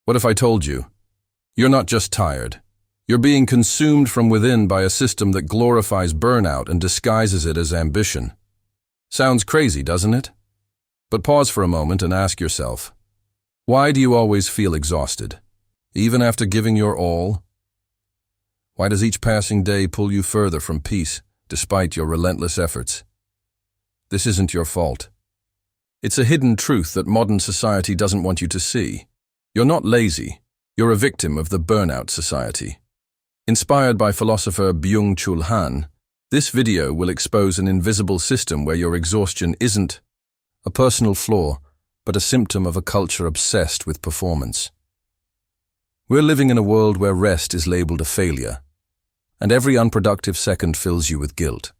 What if I told you? You're not just tired. You're being consumed from within by a system that glorifies burnout and disguises it as ambition. Sounds crazy, doesn't it? But pause for a moment and ask yourself, why do you always feel exhausted, even after giving your all? Why does each passing day pull you further from peace, despite your relentless efforts? This isn't your fault. It's a hidden truth that modern society doesn't want you to see. You're not lazy. You're a victim of the burnout society. Inspired by philosopher Byung-Chul Han, this video will expose an invisible system where your exhaustion isn't a personal flaw, but a symptom of a culture obsessed with performance. We're living in a world where rest is labeled a failure, and every unproductive second fills you with guilt.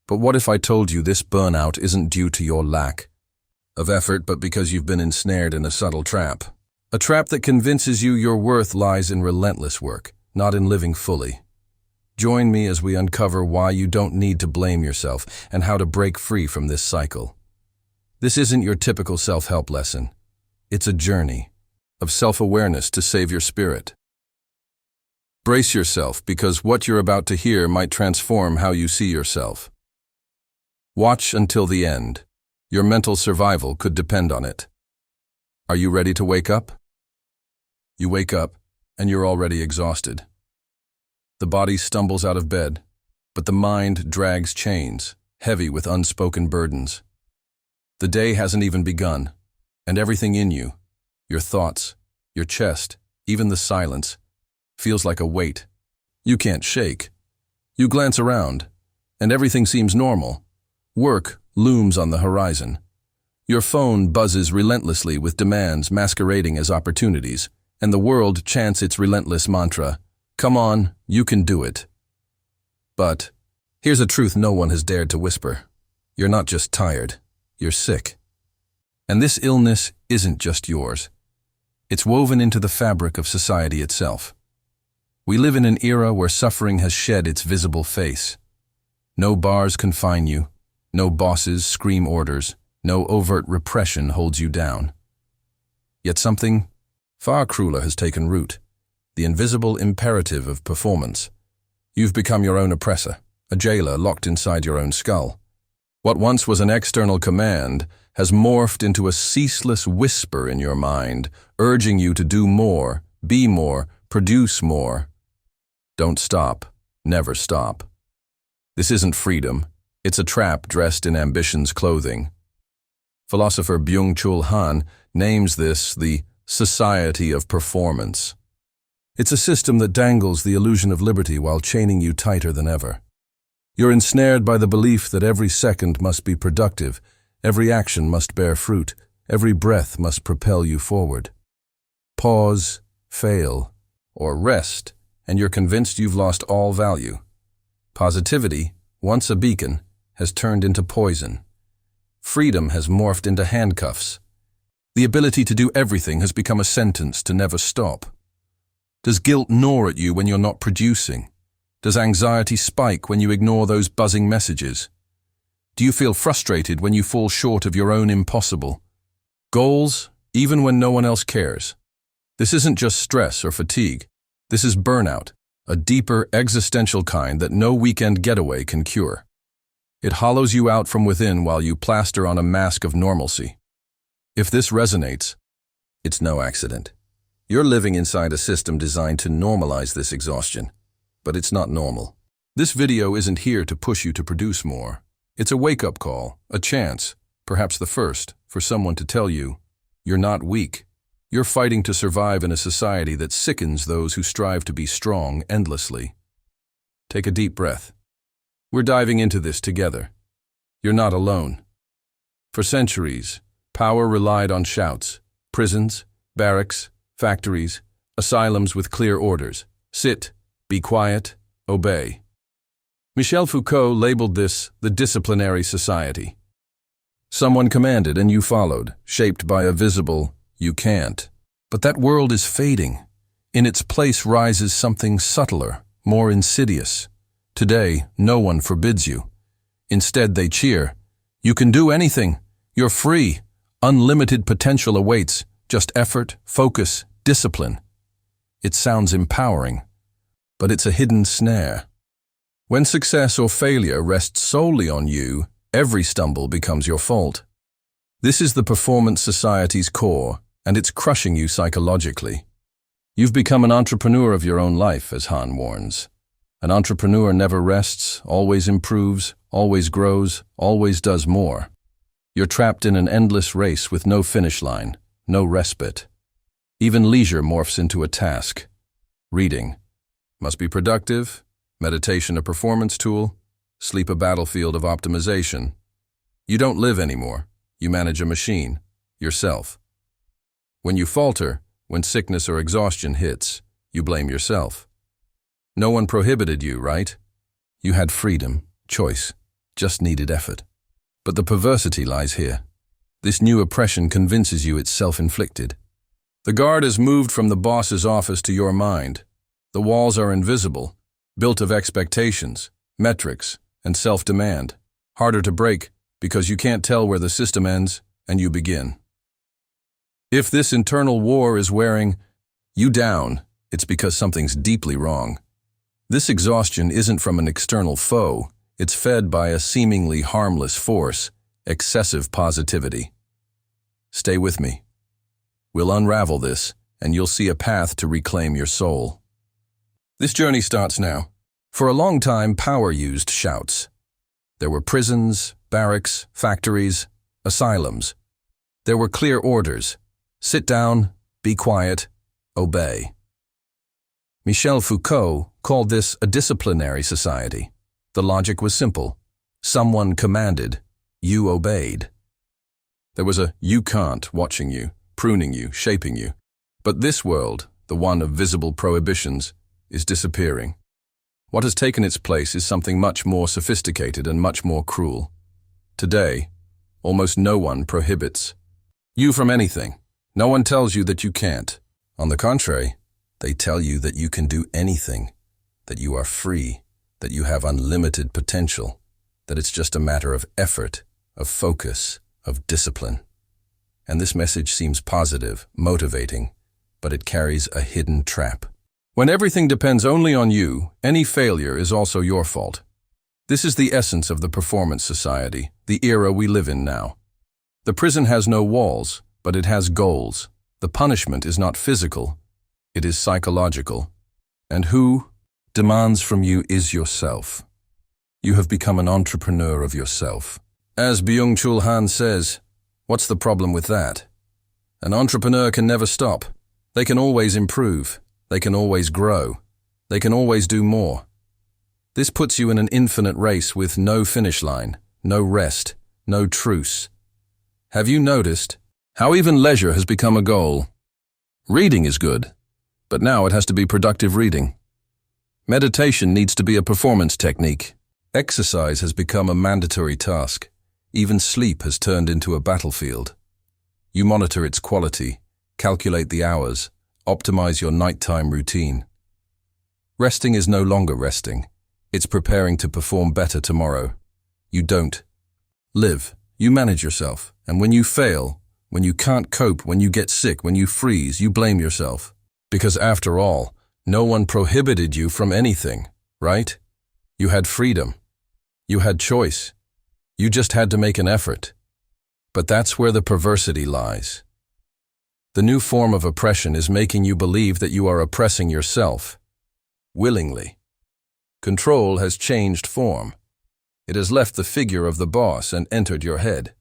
But what if I told you this burnout isn't due to your lack of effort, but because you've been ensnared in a subtle trap? A trap that convinces you your worth lies in relentless work, not in living fully. Join me as we uncover why you don't need to blame yourself and how to break free from this cycle. This isn't your typical self-help lesson. It's a journey of self-awareness to save your spirit. Brace yourself, because what you're about to hear might transform how you see yourself. Watch until the end. Your mental survival could depend on it. Are you ready to wake up? You wake up, and you're already exhausted. The body stumbles out of bed, but the mind drags chains, heavy with unspoken burdens. The day hasn't even begun, and everything in you, your thoughts, your chest, even the silence, feels like a weight you can't shake. You glance around, and everything seems normal. Work looms on the horizon. Your phone buzzes relentlessly with demands masquerading as opportunities, and the world chants its relentless mantra, "Come on, you can do it." But here's a truth no one has dared to whisper. You're not just tired, you're sick. And this illness isn't just yours. It's woven into the fabric of society itself. We live in an era where suffering has shed its visible face. No bars confine you, no bosses scream orders, no overt repression holds you down. Yet something far crueler has taken root, the invisible imperative of performance. You've become your own oppressor, a jailer locked inside your own skull. What once was an external command has morphed into a ceaseless whisper in your mind, urging you to do more, be more, produce more. Don't stop. Never stop. This isn't freedom. It's a trap dressed in ambition's clothing. Philosopher Byung-Chul Han names this the society of performance. It's a system that dangles the illusion of liberty while chaining you tighter than ever. You're ensnared by the belief that every second must be productive, every action must bear fruit, every breath must propel you forward. Pause, fail, or rest, and you're convinced you've lost all value. Positivity, once a beacon, has turned into poison. Freedom has morphed into handcuffs. The ability to do everything has become a sentence to never stop. Does guilt gnaw at you when you're not producing? Does anxiety spike when you ignore those buzzing messages? Do you feel frustrated when you fall short of your own impossible goals, even when no one else cares? This isn't just stress or fatigue. This is burnout, a deeper existential kind that no weekend getaway can cure. It hollows you out from within while you plaster on a mask of normalcy. If this resonates, it's no accident. You're living inside a system designed to normalize this exhaustion, but it's not normal. This video isn't here to push you to produce more. It's a wake-up call, a chance, perhaps the first, for someone to tell you, you're not weak. You're fighting to survive in a society that sickens those who strive to be strong endlessly. Take a deep breath. We're diving into this together. You're not alone. For centuries, power relied on shouts, prisons, barracks, factories, asylums with clear orders. Sit, be quiet, obey. Michel Foucault labeled this the disciplinary society. Someone commanded and you followed, shaped by a visible, you can't. But that world is fading. In its place rises something subtler, more insidious. Today, no one forbids you. Instead, they cheer. You can do anything. You're free. Unlimited potential awaits. just effort, focus, discipline. It sounds empowering, but it's a hidden snare. When success or failure rests solely on you, every stumble becomes your fault. This is the performance society's core, and it's crushing you psychologically. You've become an entrepreneur of your own life, as Han warns. An entrepreneur never rests, always improves, always grows, always does more. You're trapped in an endless race with no finish line, no respite. Even leisure morphs into a task. Reading must be productive, meditation a performance tool, sleep a battlefield of optimization. You don't live anymore. You manage a machine, yourself. When you falter, when sickness or exhaustion hits, you blame yourself. No one prohibited you, right? You had freedom, choice, just needed effort. But the perversity lies here. This new oppression convinces you it's self-inflicted. The guard has moved from the boss's office to your mind. The walls are invisible, built of expectations, metrics, and self-demand. Harder to break because you can't tell where the system ends and you begin. If this internal war is wearing you down, it's because something's deeply wrong. This exhaustion isn't from an external foe. It's fed by a seemingly harmless force, excessive positivity. Stay with me. We'll unravel this, and you'll see a path to reclaim your soul. This journey starts now. For a long time, power used shouts. There were prisons, barracks, factories, asylums. There were clear orders. Sit down, be quiet, obey. Michel Foucault called this a disciplinary society. The logic was simple. Someone commanded, you obeyed. There was a you can't watching you, pruning you, shaping you. But this world, the one of visible prohibitions, is disappearing. What has taken its place is something much more sophisticated and much more cruel. Today, almost no one prohibits you from anything. No one tells you that you can't. On the contrary, they tell you that you can do anything, that you are free, that you have unlimited potential, that it's just a matter of effort, of focus, of discipline. And this message seems positive, motivating, but it carries a hidden trap. When everything depends only on you, any failure is also your fault. This is the essence of the performance society, the era we live in now. The prison has no walls, but it has goals. The punishment is not physical, it is psychological. And who demands from you is yourself. You have become an entrepreneur of yourself. As Byung-Chul Han says, what's the problem with that? An entrepreneur can never stop. They can always improve. They can always grow. They can always do more. This puts you in an infinite race with no finish line, no rest, no truce. Have you noticed how even leisure has become a goal? Reading is good, but now it has to be productive reading. Meditation needs to be a performance technique. Exercise has become a mandatory task. Even sleep has turned into a battlefield. You monitor its quality, calculate the hours, optimize your nighttime routine. Resting is no longer resting. It's preparing to perform better tomorrow. You don't live. You manage yourself. And when you fail, when you can't cope, when you get sick, when you freeze, you blame yourself. Because after all, no one prohibited you from anything, right? You had freedom. You had choice. You just had to make an effort. But that's where the perversity lies. The new form of oppression is making you believe that you are oppressing yourself. Willingly. Control has changed form. It has left the figure of the boss and entered your head.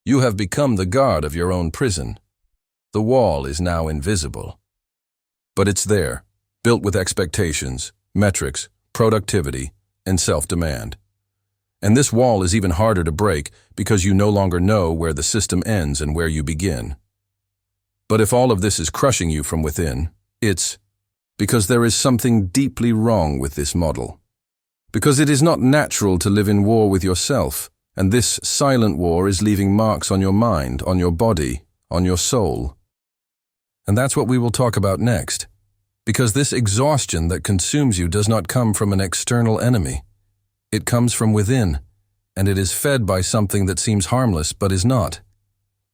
You have become the guard of your own prison. The wall is now invisible. But it's there, built with expectations, metrics, productivity, and self-demand. And this wall is even harder to break because you no longer know where the system ends and where you begin. But if all of this is crushing you from within, it's because there is something deeply wrong with this model. Because it is not natural to live in war with yourself, and this silent war is leaving marks on your mind, on your body, on your soul. And that's what we will talk about next. Because this exhaustion that consumes you does not come from an external enemy. It comes from within, and it is fed by something that seems harmless but is not.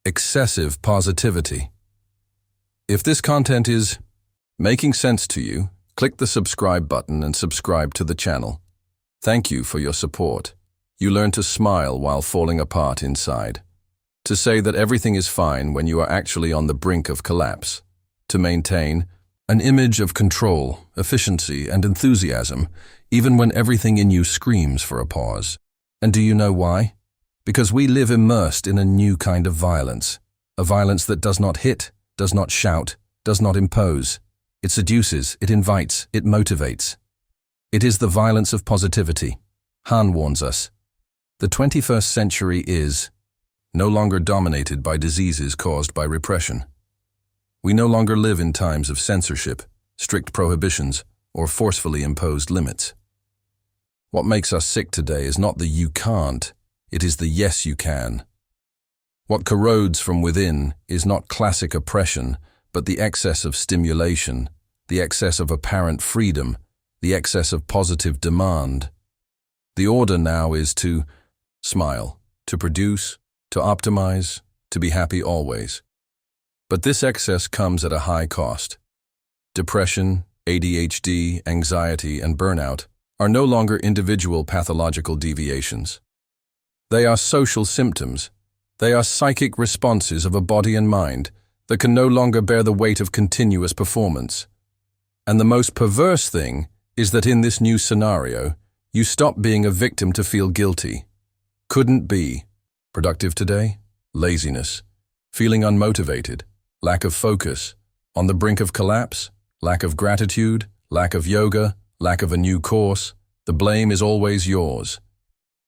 Excessive positivity. If this content is making sense to you, click the subscribe button and subscribe to the channel. Thank you for your support. You learn to smile while falling apart inside. To say that everything is fine when you are actually on the brink of collapse. To maintain an image of control, efficiency, and enthusiasm, even when everything in you screams for a pause. And do you know why? Because we live immersed in a new kind of violence. A violence that does not hit, does not shout, does not impose. It seduces, it invites, it motivates. It is the violence of positivity. Han warns us. The 21st century is no longer dominated by diseases caused by repression. We no longer live in times of censorship, strict prohibitions, or forcefully imposed limits. What makes us sick today is not the you can't, it is the yes you can. What corrodes from within is not classic oppression, but the excess of stimulation, the excess of apparent freedom, the excess of positive demand. The order now is to smile, to produce, to optimize, to be happy always. But this excess comes at a high cost. Depression, ADHD, anxiety, and burnout are no longer individual pathological deviations. They are social symptoms. They are psychic responses of a body and mind that can no longer bear the weight of continuous performance. And the most perverse thing is that in this new scenario, you stop being a victim to feel guilty. Couldn't be. Productive today? Laziness. Feeling unmotivated. Lack of focus. On the brink of collapse? Lack of gratitude. Lack of yoga. Lack of a new course. The blame is always yours.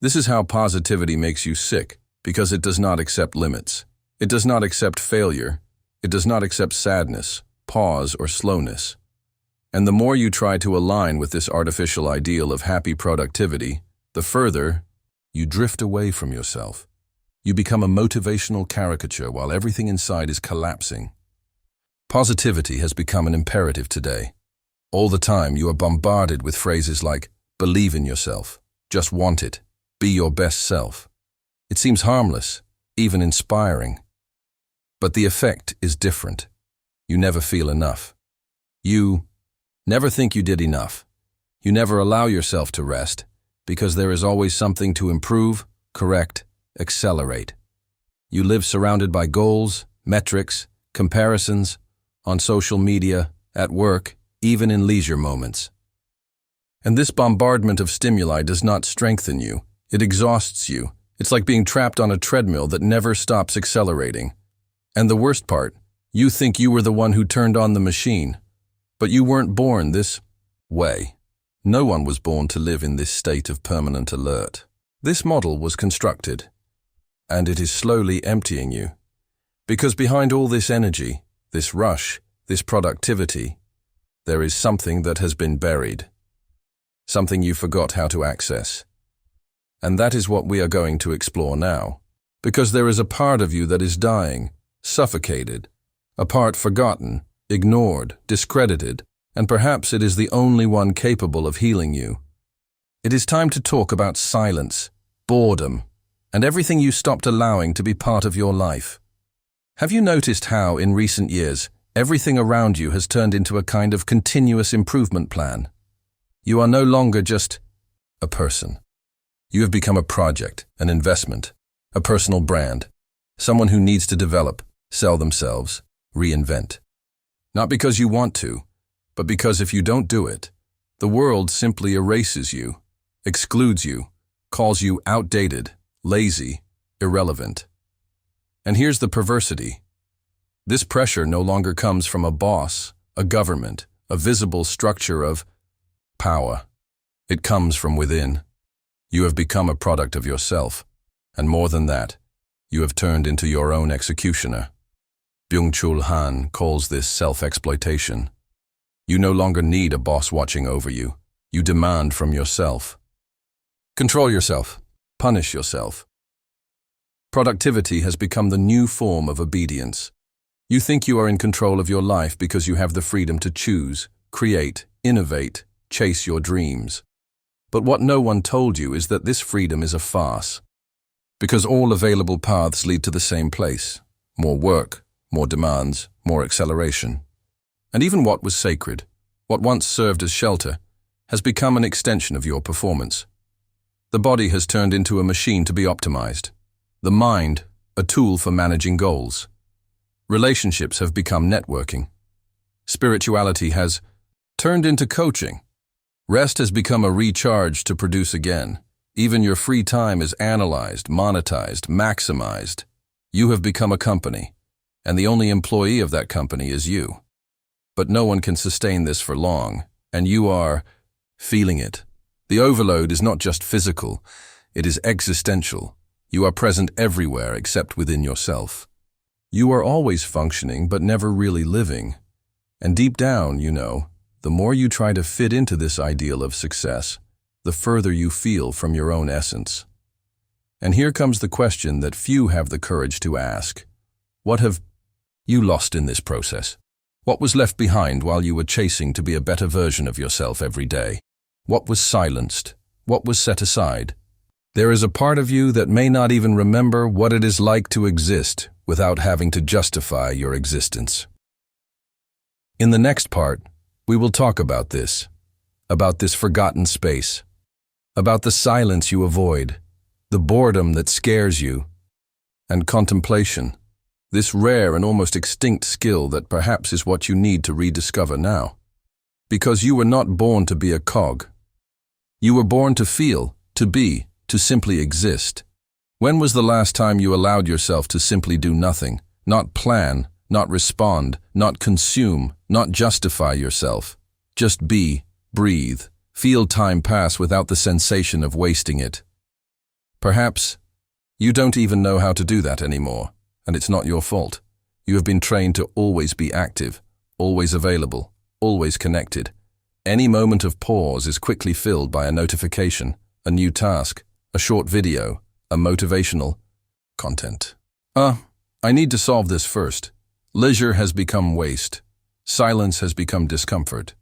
This is how positivity makes you sick, because it does not accept limits. It does not accept failure. It does not accept sadness, pause, or slowness. And the more you try to align with this artificial ideal of happy productivity, the further you drift away from yourself. You become a motivational caricature while everything inside is collapsing. Positivity has become an imperative today. All the time you are bombarded with phrases like, believe in yourself, just want it, be your best self. It seems harmless, even inspiring. But the effect is different. You never feel enough. You never think you did enough. You never allow yourself to rest, because there is always something to improve, correct, accelerate. You live surrounded by goals, metrics, comparisons, on social media, at work, even in leisure moments. And this bombardment of stimuli does not strengthen you. It exhausts you. It's like being trapped on a treadmill that never stops accelerating. And the worst part, you think you were the one who turned on the machine. But you weren't born this way. No one was born to live in this state of permanent alert. This model was constructed, and it is slowly emptying you. Because behind all this energy, this rush, this productivity, there is something that has been buried. Something you forgot how to access. And that is what we are going to explore now. Because there is a part of you that is dying, suffocated, a part forgotten, ignored, discredited, and perhaps it is the only one capable of healing you. It is time to talk about silence, boredom, and everything you stopped allowing to be part of your life. Have you noticed how, in recent years, everything around you has turned into a kind of continuous improvement plan? You are no longer just a person. You have become a project, an investment, a personal brand, someone who needs to develop, sell themselves, reinvent. Not because you want to, but because if you don't do it, the world simply erases you, excludes you, calls you outdated, lazy, irrelevant. And here's the perversity. This pressure no longer comes from a boss, a government, a visible structure of power. It comes from within. You have become a product of yourself, and more than that, you have turned into your own executioner. Byung-Chul Han calls this self-exploitation. You no longer need a boss watching over you. You demand from yourself. Control yourself. Punish yourself. Productivity has become the new form of obedience. You think you are in control of your life because you have the freedom to choose, create, innovate, chase your dreams. But what no one told you is that this freedom is a farce. Because all available paths lead to the same place. More work, more demands, more acceleration. And even what was sacred, what once served as shelter, has become an extension of your performance. The body has turned into a machine to be optimized. The mind, a tool for managing goals. Relationships have become networking. Spirituality has turned into coaching. Rest has become a recharge to produce again. Even your free time is analyzed, monetized, maximized. You have become a company, and the only employee of that company is you. But no one can sustain this for long, and you are feeling it. The overload is not just physical, it is existential. You are present everywhere except within yourself. You are always functioning but never really living. And deep down, you know, the more you try to fit into this ideal of success, the further you feel from your own essence. And here comes the question that few have the courage to ask. What have you lost in this process? What was left behind while you were chasing to be a better version of yourself every day? What was silenced? What was set aside? There is a part of you that may not even remember what it is like to exist without having to justify your existence. In the next part, we will talk about this forgotten space, about the silence you avoid, the boredom that scares you, and contemplation, this rare and almost extinct skill that perhaps is what you need to rediscover now. Because you were not born to be a cog. You were born to feel, to be, to simply exist. When was the last time you allowed yourself to simply do nothing, not plan, not respond, not consume, not justify yourself? Just be, breathe, feel time pass without the sensation of wasting it. Perhaps you don't even know how to do that anymore, and it's not your fault. You have been trained to always be active, always available, always connected. Any moment of pause is quickly filled by a notification, a new task, a short video, a motivational content. I need to solve this first. Leisure has become waste. Silence has become discomfort.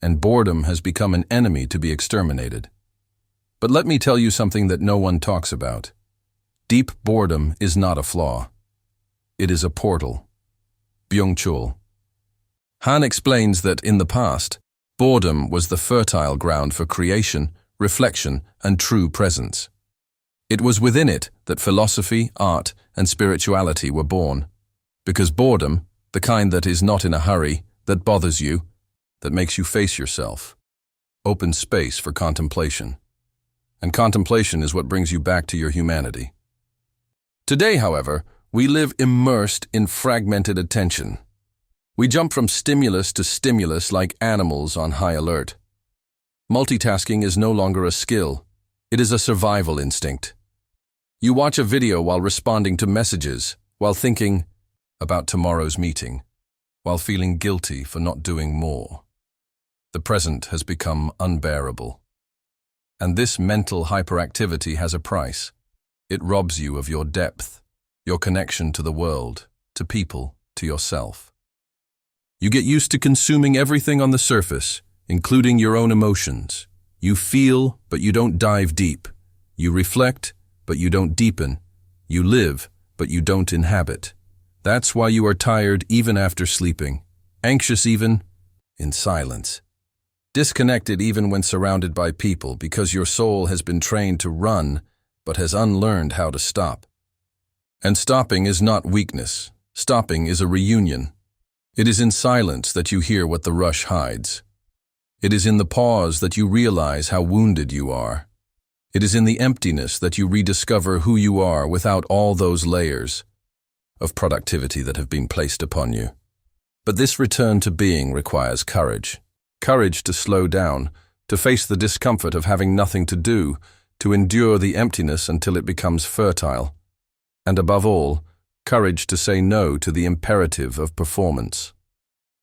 And boredom has become an enemy to be exterminated. But let me tell you something that no one talks about. Deep boredom is not a flaw. It is a portal. Byung-Chul. Han explains that in the past, boredom was the fertile ground for creation, reflection, and true presence. It was within it that philosophy, art, and spirituality were born. Because boredom, the kind that is not in a hurry, that bothers you, that makes you face yourself, opens space for contemplation. And contemplation is what brings you back to your humanity. Today, however, we live immersed in fragmented attention. We jump from stimulus to stimulus like animals on high alert. Multitasking is no longer a skill. It is a survival instinct. You watch a video while responding to messages, while thinking about tomorrow's meeting, while feeling guilty for not doing more. The present has become unbearable. And this mental hyperactivity has a price. It robs you of your depth, your connection to the world, to people, to yourself. You get used to consuming everything on the surface, including your own emotions. You feel, but you don't dive deep. You reflect, but you don't deepen. You live, but you don't inhabit. That's why you are tired even after sleeping, anxious even in silence, disconnected even when surrounded by people because your soul has been trained to run but has unlearned how to stop. And stopping is not weakness. Stopping is a reunion. It is in silence that you hear what the rush hides. It is in the pause that you realize how wounded you are. It is in the emptiness that you rediscover who you are without all those layers of productivity that have been placed upon you. But this return to being requires courage. Courage to slow down, to face the discomfort of having nothing to do, to endure the emptiness until it becomes fertile. And above all, courage to say no to the imperative of performance.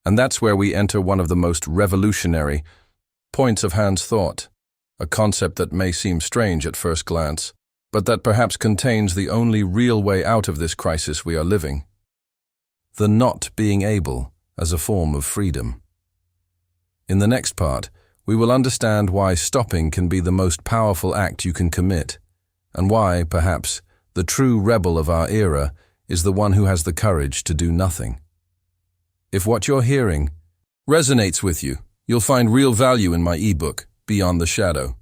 And that's where we enter one of the most revolutionary points of Han's thought, a concept that may seem strange at first glance, but that perhaps contains the only real way out of this crisis we are living. The not being able as a form of freedom. In the next part, we will understand why stopping can be the most powerful act you can commit, and why, perhaps, the true rebel of our era is the one who has the courage to do nothing. If what you're hearing resonates with you, you'll find real value in my ebook, Beyond the Shadow.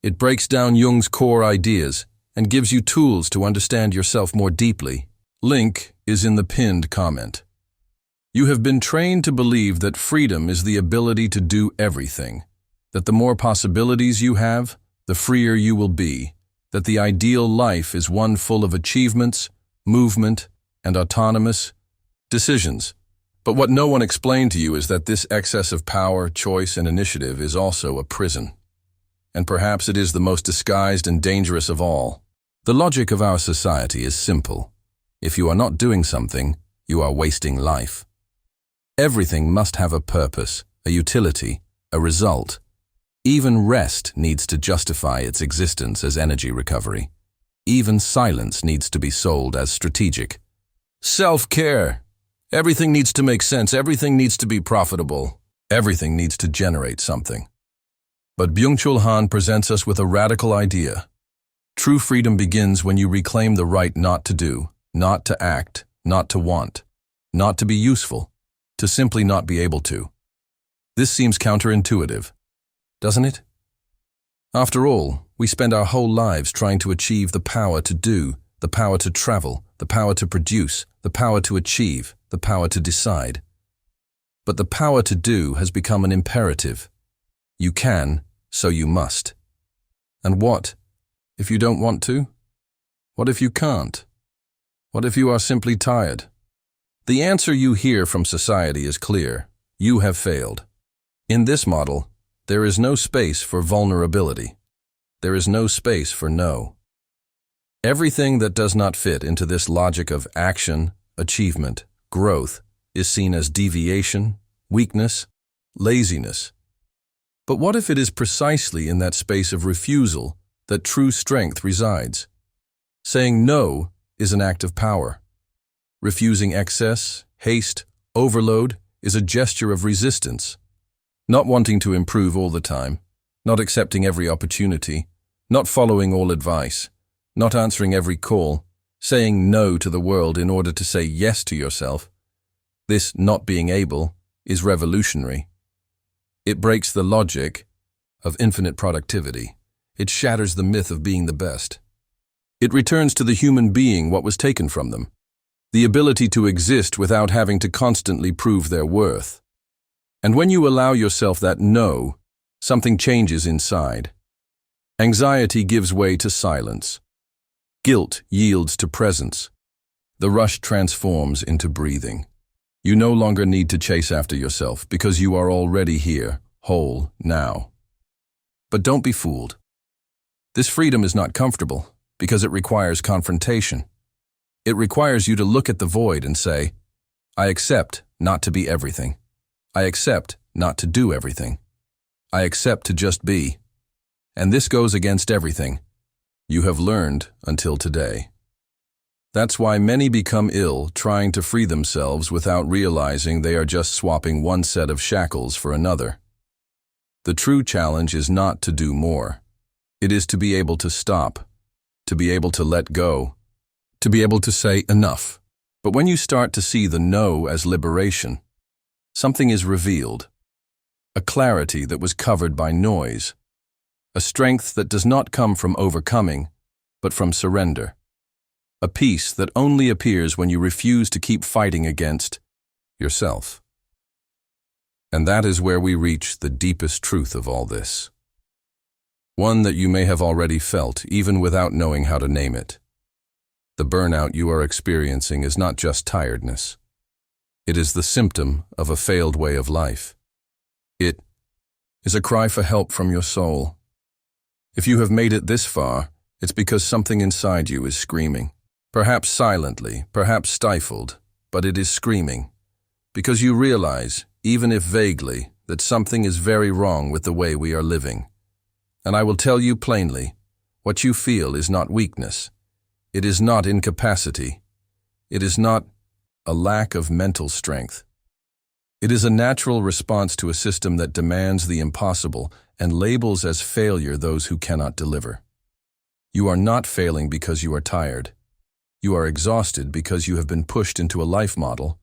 It breaks down Jung's core ideas and gives you tools to understand yourself more deeply. Link is in the pinned comment. You have been trained to believe that freedom is the ability to do everything, that the more possibilities you have, the freer you will be, that the ideal life is one full of achievements, movement, and autonomous decisions. But what no one explained to you is that this excess of power, choice, and initiative is also a prison. And perhaps it is the most disguised and dangerous of all. The logic of our society is simple. If you are not doing something, you are wasting life. Everything must have a purpose, a utility, a result. Even rest needs to justify its existence as energy recovery. Even silence needs to be sold as strategic. Self-care. Everything needs to make sense. Everything needs to be profitable. Everything needs to generate something. But Byung-Chul Han presents us with a radical idea. True freedom begins when you reclaim the right not to do, not to act, not to want, not to be useful, to simply not be able to. This seems counterintuitive, doesn't it? After all, we spend our whole lives trying to achieve the power to do, the power to travel, the power to produce, the power to achieve, the power to decide. But the power to do has become an imperative. You can, so you must. And what if you don't want to? What if you can't? What if you are simply tired? The answer you hear from society is clear. You have failed. In this model, there is no space for vulnerability. There is no space for no. Everything that does not fit into this logic of action, achievement, growth is seen as deviation, weakness, laziness. But what if it is precisely in that space of refusal that true strength resides? Saying no is an act of power. Refusing excess, haste, overload is a gesture of resistance. Not wanting to improve all the time, not accepting every opportunity, not following all advice, not answering every call, saying no to the world in order to say yes to yourself. This not being able is revolutionary. It breaks the logic of infinite productivity. It shatters the myth of being the best. It returns to the human being what was taken from them, the ability to exist without having to constantly prove their worth. And when you allow yourself that no, something changes inside. Anxiety gives way to silence. Guilt yields to presence. The rush transforms into breathing. You no longer need to chase after yourself because you are already here, whole, now. But don't be fooled. This freedom is not comfortable because it requires confrontation. It requires you to look at the void and say, I accept not to be everything. I accept not to do everything. I accept to just be. And this goes against everything you have learned until today. That's why many become ill trying to free themselves without realizing they are just swapping one set of shackles for another. The true challenge is not to do more. It is to be able to stop, to be able to let go, to be able to say enough. But when you start to see the no as liberation, something is revealed. A clarity that was covered by noise. A strength that does not come from overcoming, but from surrender. A peace that only appears when you refuse to keep fighting against yourself. And that is where we reach the deepest truth of all this. One that you may have already felt, even without knowing how to name it. The burnout you are experiencing is not just tiredness. It is the symptom of a failed way of life. It is a cry for help from your soul. If you have made it this far, it's because something inside you is screaming. Perhaps silently, perhaps stifled, but it is screaming. Because you realize, even if vaguely, that something is very wrong with the way we are living. And I will tell you plainly, what you feel is not weakness. It is not incapacity. It is not a lack of mental strength. It is a natural response to a system that demands the impossible and labels as failure those who cannot deliver. You are not failing because you are tired. You are exhausted because you have been pushed into a life model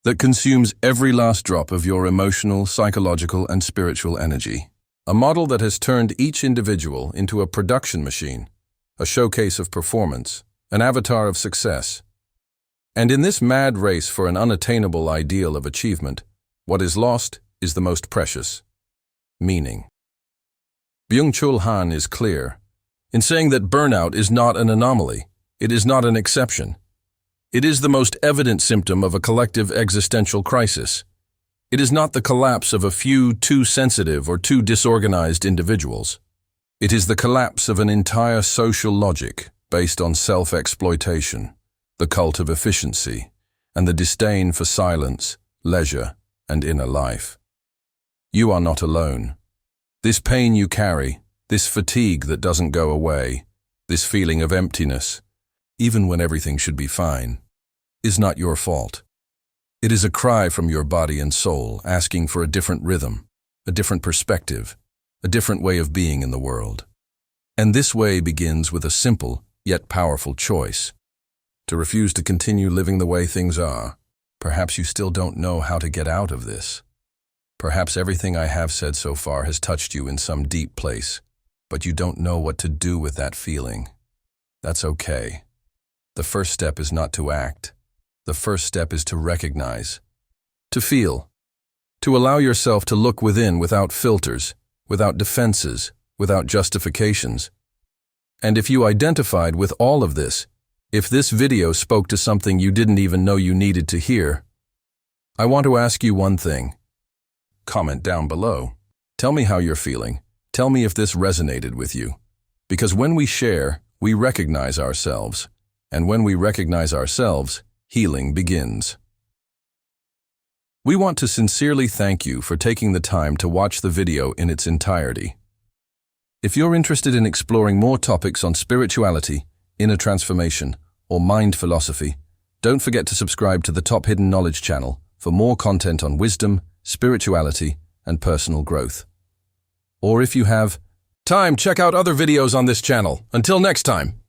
that consumes every last drop of your emotional, psychological, and spiritual energy. A model that has turned each individual into a production machine, a showcase of performance, an avatar of success. And in this mad race for an unattainable ideal of achievement, what is lost is the most precious: meaning. Byung-Chul Han is clear in saying that burnout is not an anomaly, it is not an exception. It is the most evident symptom of a collective existential crisis. It is not the collapse of a few too sensitive or too disorganized individuals. It is the collapse of an entire social logic based on self-exploitation, the cult of efficiency, and the disdain for silence, leisure, and inner life. You are not alone. This pain you carry, this fatigue that doesn't go away, this feeling of emptiness, even when everything should be fine, is not your fault. It is a cry from your body and soul asking for a different rhythm, a different perspective, a different way of being in the world. And this way begins with a simple yet powerful choice: to refuse to continue living the way things are. Perhaps you still don't know how to get out of this. Perhaps everything I have said so far has touched you in some deep place, but you don't know what to do with that feeling. That's okay. The first step is not to act. The first step is to recognize, to feel, to allow yourself to look within without filters, without defenses, without justifications. And if you identified with all of this, if this video spoke to something you didn't even know you needed to hear, I want to ask you one thing. Comment down below. Tell me how you're feeling. Tell me if this resonated with you. Because when we share, we recognize ourselves. And when we recognize ourselves, healing begins. We want to sincerely thank you for taking the time to watch the video in its entirety. If you're interested in exploring more topics on spirituality, inner transformation, or mind philosophy, don't forget to subscribe to the Top Hidden Knowledge channel for more content on wisdom, spirituality, and personal growth. Or if you have time, check out other videos on this channel. Until next time.